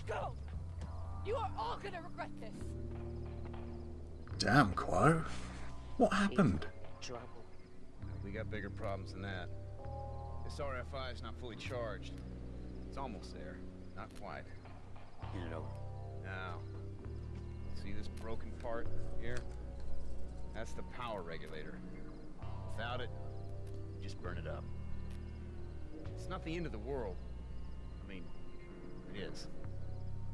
go! You are all gonna regret this. Damn, Quo. What happened? Trouble. We got bigger problems than that. This RFI is not fully charged. It's almost there. Not quite. Hand it over. Now, see this broken part here? That's the power regulator. Without it, you just burn it up. It's not the end of the world. I mean, it is.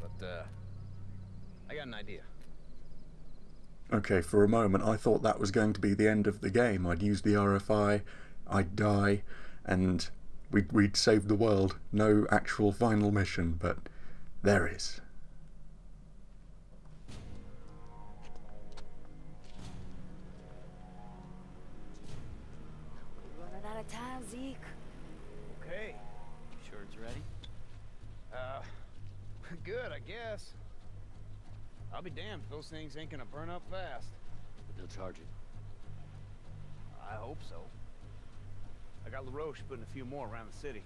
But, I got an idea. Okay, for a moment I thought that was going to be the end of the game. I'd use the RFI, I'd die, and we'd save the world. No actual final mission, but there is. Running out of time, Zeke. Okay. Sure it's ready? Good, I guess. I'll be damned if those things ain't gonna burn up fast. But they'll charge it. I hope so. I got LaRoche putting a few more around the city.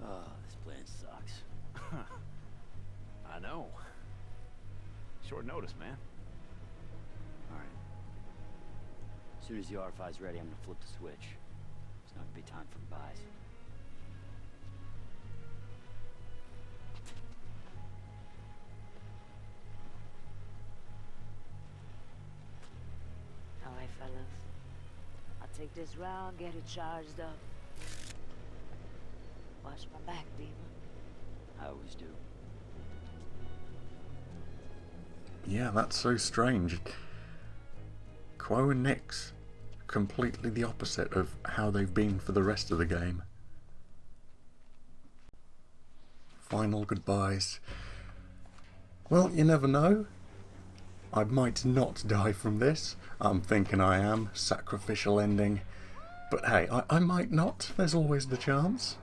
Oh, this plan sucks. I know. Short notice, man. Alright. As soon as the RFI's ready, I'm gonna flip the switch. It's not gonna be time for goodbyes. Alright, fellas. I'll take this round, get it charged up. Watch my back, Beaver. I always do. Yeah, that's so strange. Quo and Nix, completely the opposite of how they've been for the rest of the game. Final goodbyes. Well, you never know. I might not die from this. I'm thinking I am. Sacrificial ending. But hey, I might not. There's always the chance.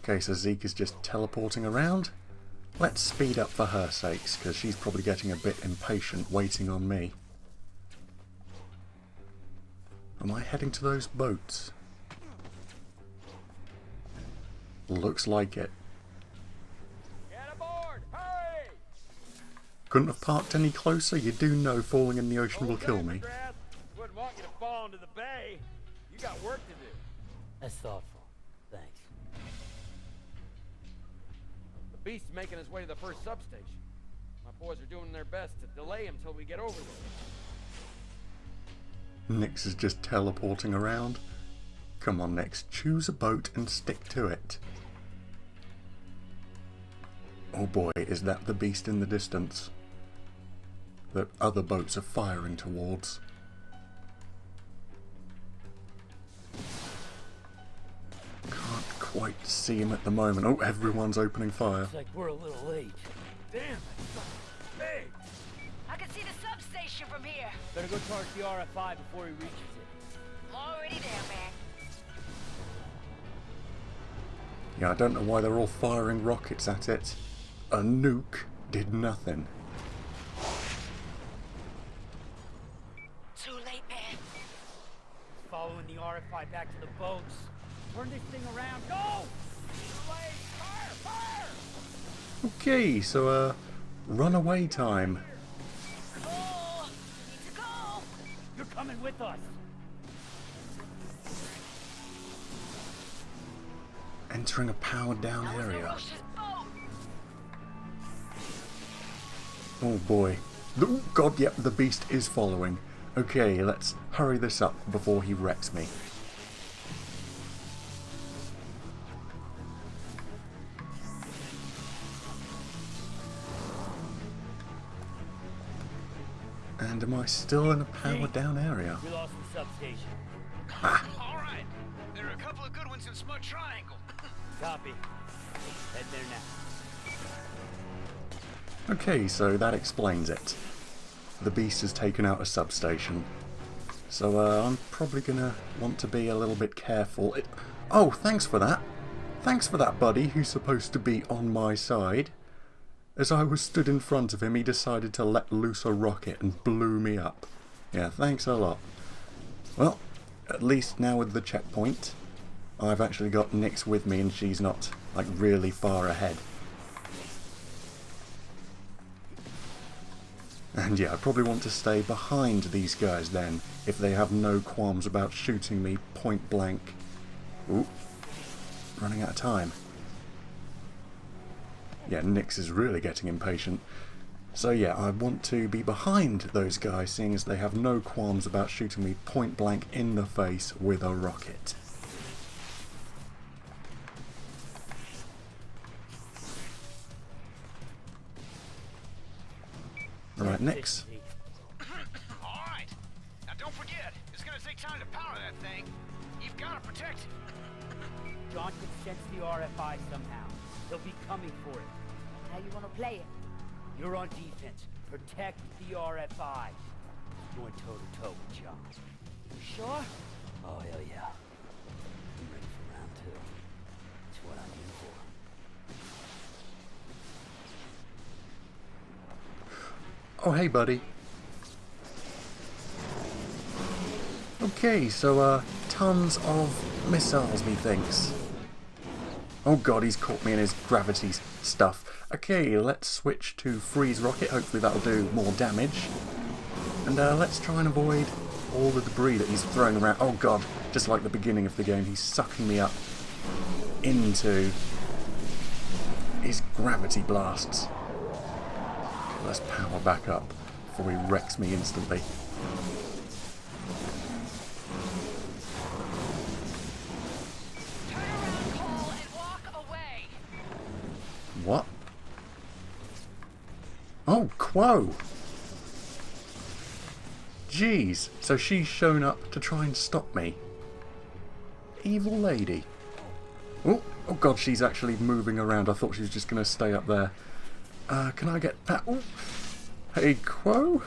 Okay, so Zeke is just teleporting around. Let's speed up for her sakes, because she's probably getting a bit impatient waiting on me. Am I heading to those boats? Looks like it. Get aboard! Hurry! Couldn't have parked any closer. You do know falling in the ocean will kill me. Wouldn't want you to fall into the bay. You got work to do. That's thoughtful. Thanks. The beast's making his way to the first substation. My boys are doing their best to delay him till we get over there. Nix is just teleporting around. Come on, Nix, choose a boat and stick to it. Oh boy, is that the beast in the distance that other boats are firing towards. Can't quite see him at the moment. Oh, everyone's opening fire. Looks like we're a little late. Damn it! Hey! I can see the substation from here. Better go charge the RFI before he reaches it. Already there, man. Yeah, I don't know why they're all firing rockets at it. A nuke did nothing. Too late, man. Following the RFI back to the boats. Turn this thing around. Go! Fire! Fire! Okay, so runaway time. Oh, need to go. You're coming with us. Entering a powered down That was area. LaRoche's boat. Oh boy. Oh god, yep, the beast is following. Okay, let's hurry this up before he wrecks me. And am I still in a powered down area? We lost the substation. All right. There are a couple of good ones in Smud Triangle. Copy. Head there now. Okay, so that explains it. The beast has taken out a substation. So I'm probably gonna want to be a little bit careful. Oh, thanks for that. Thanks for that, buddy, who's supposed to be on my side. As I was stood in front of him, he decided to let loose a rocket and blew me up. Yeah, thanks a lot. Well, at least now with the checkpoint, I've actually got Nyx with me and she's not, like, really far ahead. And yeah, I probably want to stay behind these guys then, if they have no qualms about shooting me point blank. Ooh, running out of time. Yeah, Nyx is really getting impatient. So yeah, I want to be behind those guys, seeing as they have no qualms about shooting me point blank in the face with a rocket. Alright, Nyx. Alright. Now don't forget, it's gonna take time to power that thing. You've gotta protect it. John can sense the RFI somehow. He'll be coming for it. How you wanna play it? You're on defense. Protect the RFI. Going toe-to-toe with John. You sure? Oh, hell yeah. I'm ready for round 2. It's what I'm here for. Oh, hey, buddy. Okay, so, tons of missiles, methinks. Oh god, he's caught me in his gravity stuff. Okay, let's switch to freeze rocket. Hopefully that'll do more damage. And let's try and avoid all the debris that he's throwing around. Oh god, just like the beginning of the game, he's sucking me up into his gravity blasts. Okay, let's power back up before he wrecks me instantly. What? Oh, Quo! Jeez, so she's shown up to try and stop me. Evil lady. Oh, oh god, she's actually moving around. I thought she was just going to stay up there. Can I get that? Oh, hey, Quo?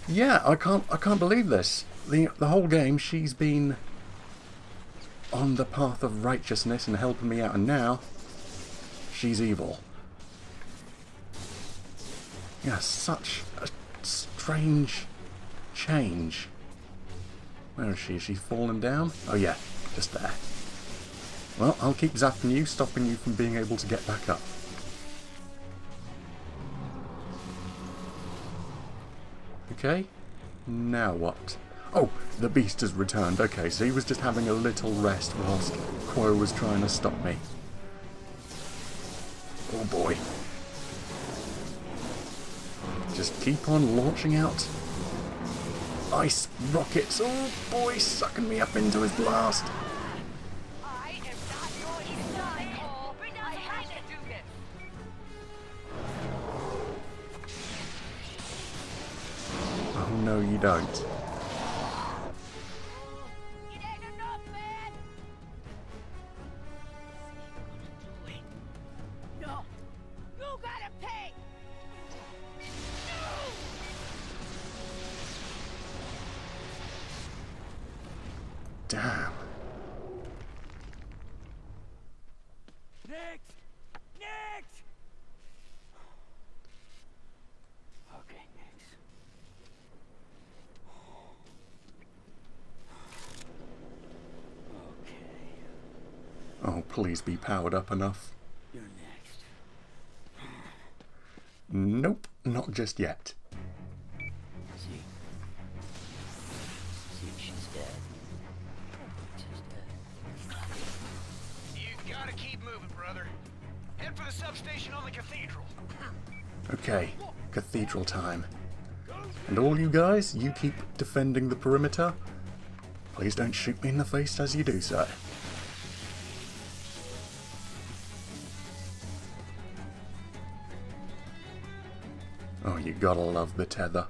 Yeah, I can't believe this. The whole game she's been on the path of righteousness and helping me out, and now she's evil. Yeah, such a strange change. Where is she? Is she fallen down? Oh yeah, just there. Well, I'll keep zapping you, stopping you from being able to get back up. Okay, now what? Oh, the beast has returned. Okay, so he was just having a little rest whilst Quo was trying to stop me. Oh boy. Just keep on launching out ice rockets. Oh boy, sucking me up into his blast. I am not going to die, Cole. I had to do this. Oh no, you don't. It ain't enough, man. No, you gotta pay. Damn. Nyx! Nyx! Okay, Nyx. Okay, Oh, please be powered up enough. you're next. Nope, not just yet. See? See if she's dead. She's dead. You gotta keep moving, brother. Head for the substation on the cathedral. Okay, cathedral time. And all you guys, you keep defending the perimeter. Please don't shoot me in the face as you do so. Oh, you gotta love the tether.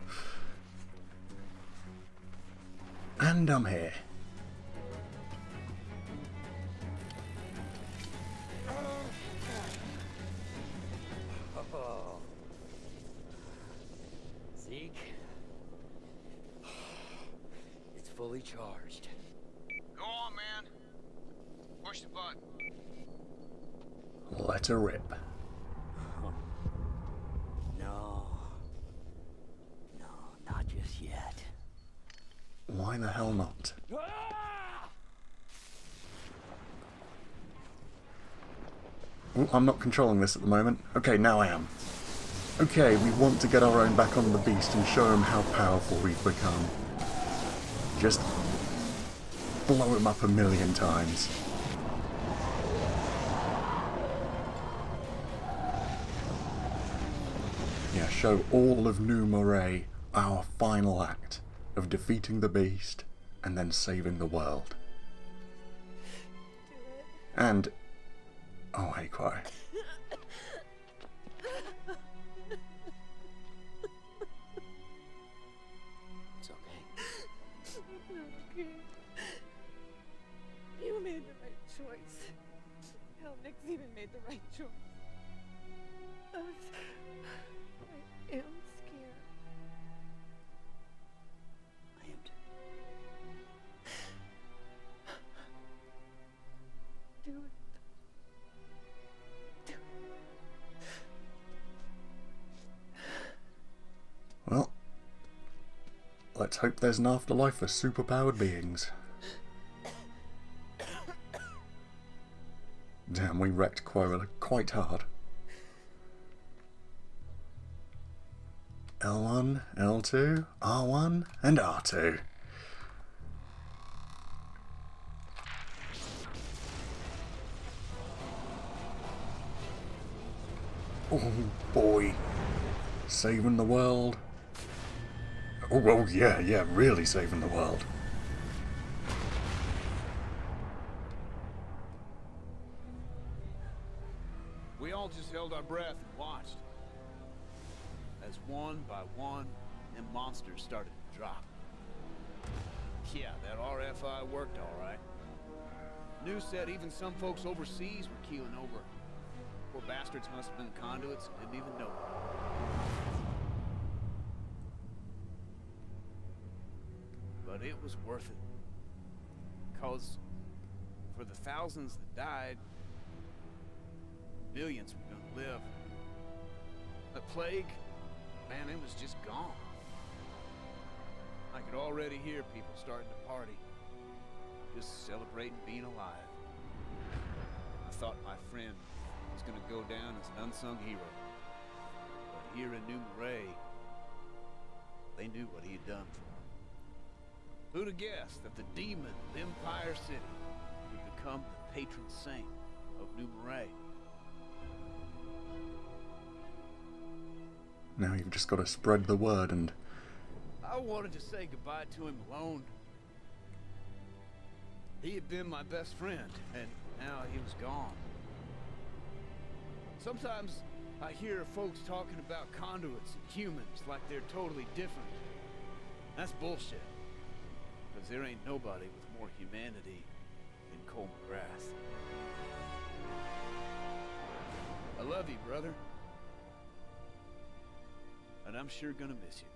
And I'm here. Oh. Zeke. It's fully charged. Go on, man. Push the button. Let her rip. No. No, not just yet. Why the hell not? Ooh, I'm not controlling this at the moment. Okay, now I am. Okay, we want to get our own back on the beast and show him how powerful we've become. Just blow him up 1,000,000 times. Yeah, show all of New Moray our final act of defeating the beast and then saving the world. And... oh, hey, Quiet. It's okay. Okay. You made the right choice. Hell, Nick's even made the right choice. I am scared. I am too. Do it. Well, let's hope there's an afterlife for superpowered beings. Damn, we wrecked Quirrell quite hard. L1, L2, R1, and R2. Oh boy. Saving the world. Oh, well, yeah, really saving the world. We all just held our breath and watched. As one by one, them monsters started to drop. Yeah, that RFI worked all right. News said even some folks overseas were keeling over. Poor bastards must have been conduits and didn't even know it. But it was worth it. 'Cause for the thousands that died, millions were gonna live. The plague, man, it was just gone. I could already hear people starting to party, just celebrating being alive. I thought my friend was gonna go down as an unsung hero. But here in New Moray, they knew what he had done for them. Who'd have guessed that the demon of Empire City would become the patron saint of New Moray? Now you've just got to spread the word and... I wanted to say goodbye to him alone. He had been my best friend, and now he was gone. Sometimes I hear folks talking about conduits and humans like they're totally different. That's bullshit. Because there ain't nobody with more humanity than Cole McGrath. I love you, brother. And I'm sure gonna miss you.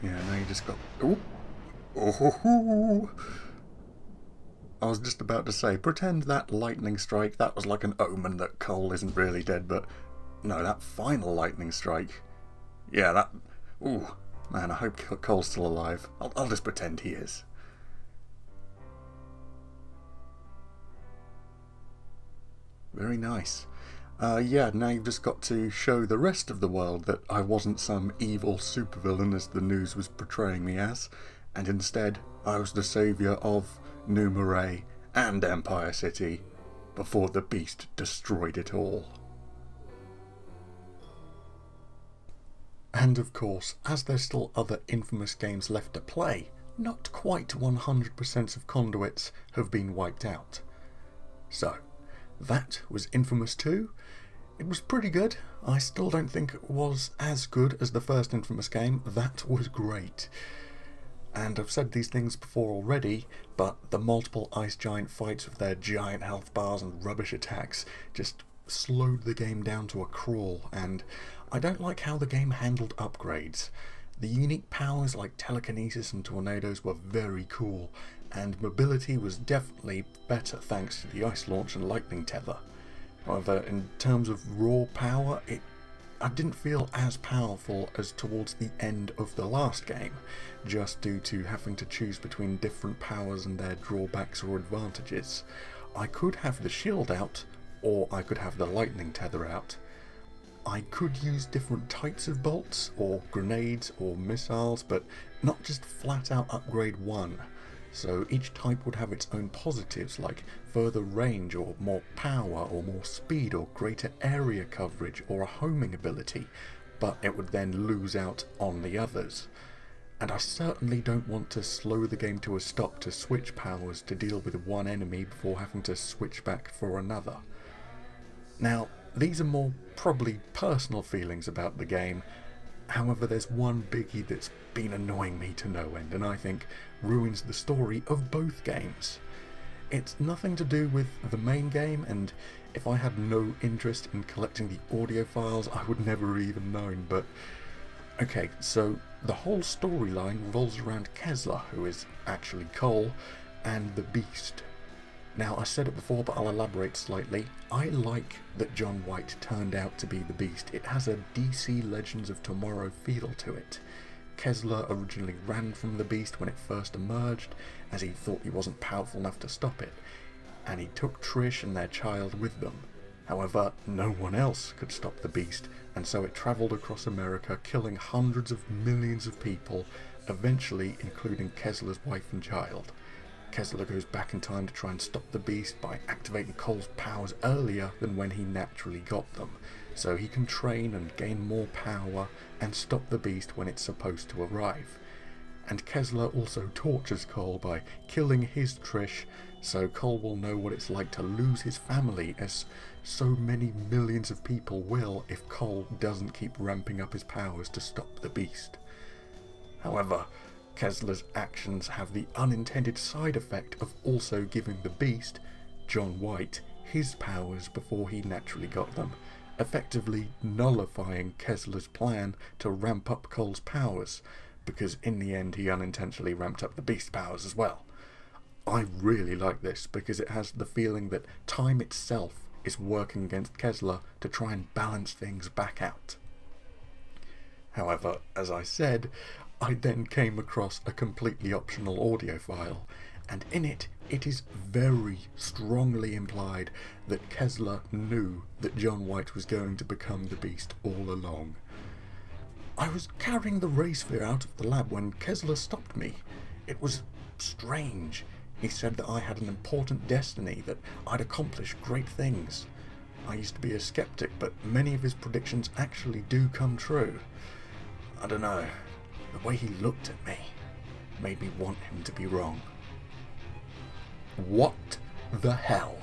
yeah, now you just got... ooh. Oh, I was just about to say, pretend that lightning strike, that was like an omen that Cole isn't really dead, but no, that final lightning strike, yeah, that... ooh, man, I hope Cole's still alive. I'll just pretend he is. Very nice. Yeah, now you've just got to show the rest of the world that I wasn't some evil supervillain as the news was portraying me as, and instead I was the saviour of New Moray and Empire City before the beast destroyed it all. And of course, as there's still other Infamous games left to play, not quite 100% of conduits have been wiped out. So, that was Infamous 2. It was pretty good. I still don't think it was as good as the first Infamous game. That was great. And I've said these things before already, but the multiple ice giant fights with their giant health bars and rubbish attacks just slowed the game down to a crawl, and I don't like how the game handled upgrades. The unique powers like telekinesis and tornadoes were very cool, and mobility was definitely better thanks to the ice launch and lightning tether. However, in terms of raw power, I didn't feel as powerful as towards the end of the last game, just due to having to choose between different powers and their drawbacks or advantages. I could have the shield out, or I could have the lightning tether out. I could use different types of bolts, or grenades, or missiles, but not just flat out upgrade one. So each type would have its own positives, like further range, or more power, or more speed, or greater area coverage, or a homing ability, but it would then lose out on the others. And I certainly don't want to slow the game to a stop to switch powers to deal with one enemy before having to switch back for another. Now, these are more probably personal feelings about the game. However, there's one biggie that's been annoying me to no end, and I think ruins the story of both games. It's nothing to do with the main game, and if I had no interest in collecting the audio files, I would never even known, but okay, so the whole storyline revolves around Kessler, who is actually Cole, and the Beast. Now, I said it before, but I'll elaborate slightly. I like that John White turned out to be the Beast. It has a DC Legends of Tomorrow feel to it. Kessler originally ran from the Beast when it first emerged, as he thought he wasn't powerful enough to stop it, and he took Trish and their child with them. However, no one else could stop the Beast, and so it travelled across America, killing hundreds of millions of people, eventually including Kessler's wife and child. Kessler goes back in time to try and stop the Beast by activating Cole's powers earlier than when he naturally got them, so he can train and gain more power and stop the Beast when it's supposed to arrive. And Kessler also tortures Cole by killing his Trish, so Cole will know what it's like to lose his family, as so many millions of people will if Cole doesn't keep ramping up his powers to stop the Beast. However, Kessler's actions have the unintended side effect of also giving the Beast, John White, his powers before he naturally got them, effectively nullifying Kessler's plan to ramp up Cole's powers, because in the end he unintentionally ramped up the Beast's powers as well. I really like this because it has the feeling that time itself is working against Kessler to try and balance things back out. However, as I said, I then came across a completely optional audio file, and in it, it is very strongly implied that Kessler knew that John White was going to become the Beast all along. I was carrying the ray sphere out of the lab when Kessler stopped me. It was strange. He said that I had an important destiny, that I'd accomplish great things. I used to be a skeptic, but many of his predictions actually do come true. I don't know. The way he looked at me made me want him to be wrong. What the hell?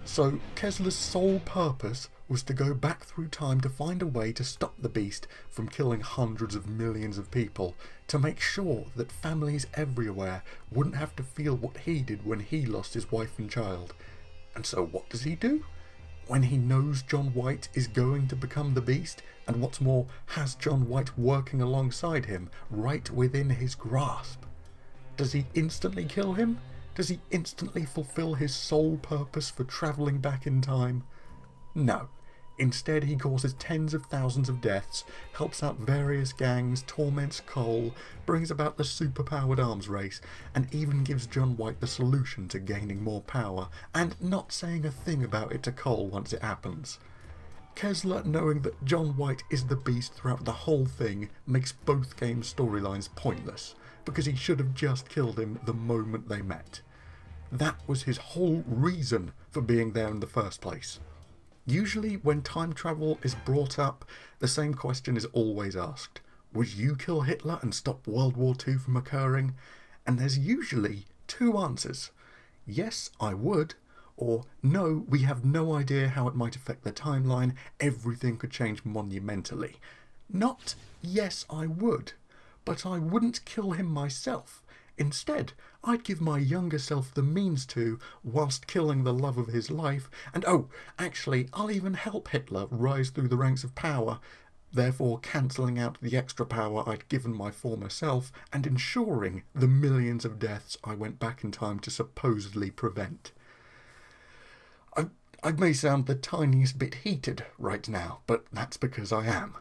So Kessler's sole purpose was to go back through time to find a way to stop the Beast from killing hundreds of millions of people, to make sure that families everywhere wouldn't have to feel what he did when he lost his wife and child. And so what does he do? When he knows John White is going to become the Beast, and what's more, has John White working alongside him, right within his grasp, does he instantly kill him? Does he instantly fulfill his sole purpose for travelling back in time? No. Instead, he causes tens of thousands of deaths, helps out various gangs, torments Cole, brings about the superpowered arms race, and even gives John White the solution to gaining more power, and not saying a thing about it to Cole once it happens. Kessler knowing that John White is the Beast throughout the whole thing makes both games' storylines pointless, because he should have just killed him the moment they met. That was his whole reason for being there in the first place. Usually when time travel is brought up, the same question is always asked. Would you kill Hitler and stop World War II from occurring? And there's usually two answers. Yes, I would. Or no, we have no idea how it might affect the timeline. Everything could change monumentally. Not yes, I would. But I wouldn't kill him myself. Instead, I'd give my younger self the means to, whilst killing the love of his life, and oh, actually, I'll even help Hitler rise through the ranks of power, therefore cancelling out the extra power I'd given my former self, and ensuring the millions of deaths I went back in time to supposedly prevent. I may sound the tiniest bit heated right now, but that's because I am.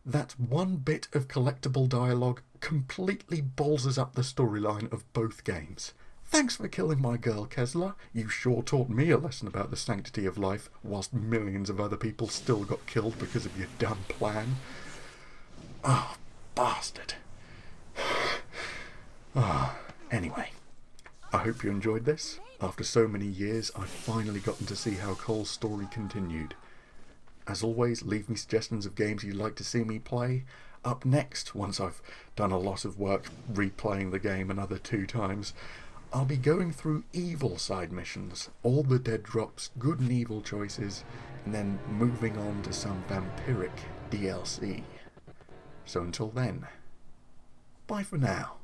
That one bit of collectible dialogue completely ballses up the storyline of both games. Thanks for killing my girl, Kessler. You sure taught me a lesson about the sanctity of life, whilst millions of other people still got killed because of your dumb plan. Oh, bastard. Anyway, I hope you enjoyed this. After so many years, I've finally gotten to see how Cole's story continued. As always, leave me suggestions of games you'd like to see me play. Up next, once I've done a lot of work replaying the game another 2 times, I'll be going through evil side missions, all the dead drops, good and evil choices, and then moving on to some vampiric DLC. So until then, bye for now.